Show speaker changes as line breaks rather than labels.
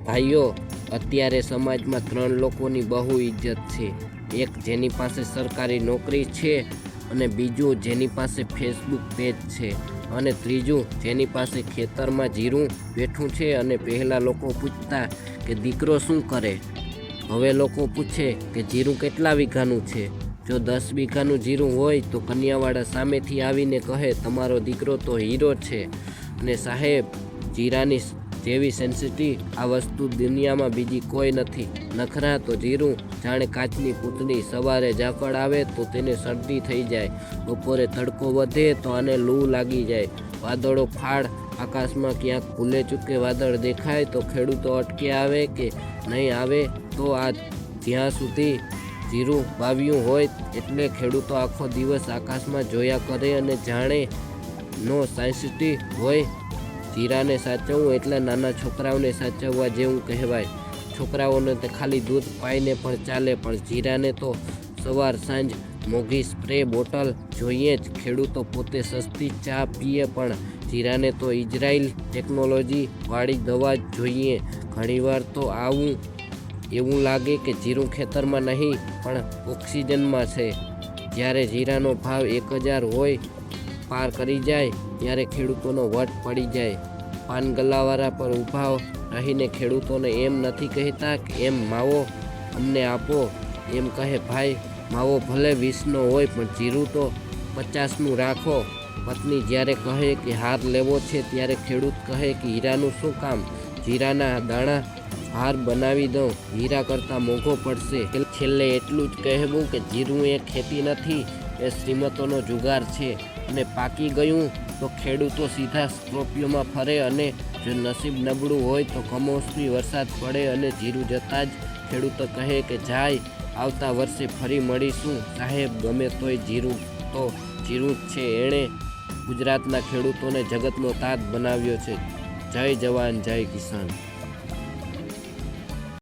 ભાઈઓ, અત્યારે સમાજમાં 3 લોકોની બહુ ઇજ્જત છે. એક જેની પાસે સરકારી નોકરી છે, અને બીજું જેની પાસે ફેસબુક પેજ છે, અને ત્રીજું જેની પાસે ખેતરમાં જીરું બેઠું છે. અને પહેલાં લોકો પૂછતા કે દીકરો શું કરે, હવે લોકો પૂછે કે જીરું કેટલા વીઘાનું છે. જો 10 વીઘાનું જીરું હોય તો કન્યાવાળા સામેથી આવીને કહે તમારો દીકરો તો હીરો છે. અને સાહેબ, જીરાની જેવી સેન્સિટિવ આ વસ્તુ દુનિયામાં બીજી કોઈ નથી. નખરા તો જીરું જાણે કાચની પૂતળી. સવારે ઝાકળ આવે તો તેને શરદી થઈ જાય, બપોરે તડકો વધે તો આને લૂ લાગી જાય, વાદળો ફાળ આકાશમાં ક્યાંક ભૂલે ચૂકે વાદળ દેખાય તો ખેડૂતો અટકે આવે કે નહીં આવે. તો આ જ્યાં સુધી જીરું વાવ્યું હોય એટલે ખેડૂતો આખો દિવસ આકાશમાં જોયા કરે અને જાણે નો સેન્સિટિવ હોય. જીરાને સાચવવું એટલે નાના છોકરાઓને સાચવવા જેવું કહેવાય. છોકરાઓને તે ખાલી દૂધ પાઈને પણ ચાલે, પણ જીરાને તો સવાર સાંજ મોંઘી સ્પ્રે બોટલ જોઈએ જ. ખેડૂતો પોતે સસ્તી ચા પીએ પણ જીરાને તો ઇઝરાયલ ટેકનોલોજી વાળી દવા જ જોઈએ. ઘણીવાર તો એવું લાગે કે જીરું ખેતરમાં નહીં પણ ઓક્સિજનમાં છે. જ્યારે જીરાનો ભાવ 1000 હોય પાર કરી જાય ત્યારે ખેડૂતોનો વટ પડી જાય. પાન ગલ્લાવાળા પર ઊભા રહીને ખેડૂતોને એમ નથી કહેતા કે એમ માવો અમને આપો, એમ કહે ભાઈ માવો ભલે 20નો હોય પણ જીરું તો 50નું રાખો. પત્ની જ્યારે કહે કે હાર લેવો છે ત્યારે ખેડૂત કહે કે હીરાનું શું કામ, જીરાના દાણા હાર બનાવી દઉં, હીરા કરતાં મોંઘો પડશે. છેલ્લે એટલું જ કહેવું કે જીરું એ ખેતી નથી, એ શ્રીમંતોનો જુગાર છે. અને પાકી ગયું તો ખેડૂતો સીધા સ્કોર્પિયોમાં ફરે, અને જો નસીબ નબળું હોય તો કમોસમી વરસાદ પડે અને જીરું જતાં જ ખેડૂતો કહે કે જાય આવતા વર્ષે ફરી મળીશું. સાહેબ, ગમે તોય જીરું તો જીરું જ છે. એણે ગુજરાતના ખેડૂતોને જગતનો તાત બનાવ્યો છે. જય જવાન જય કિસાન.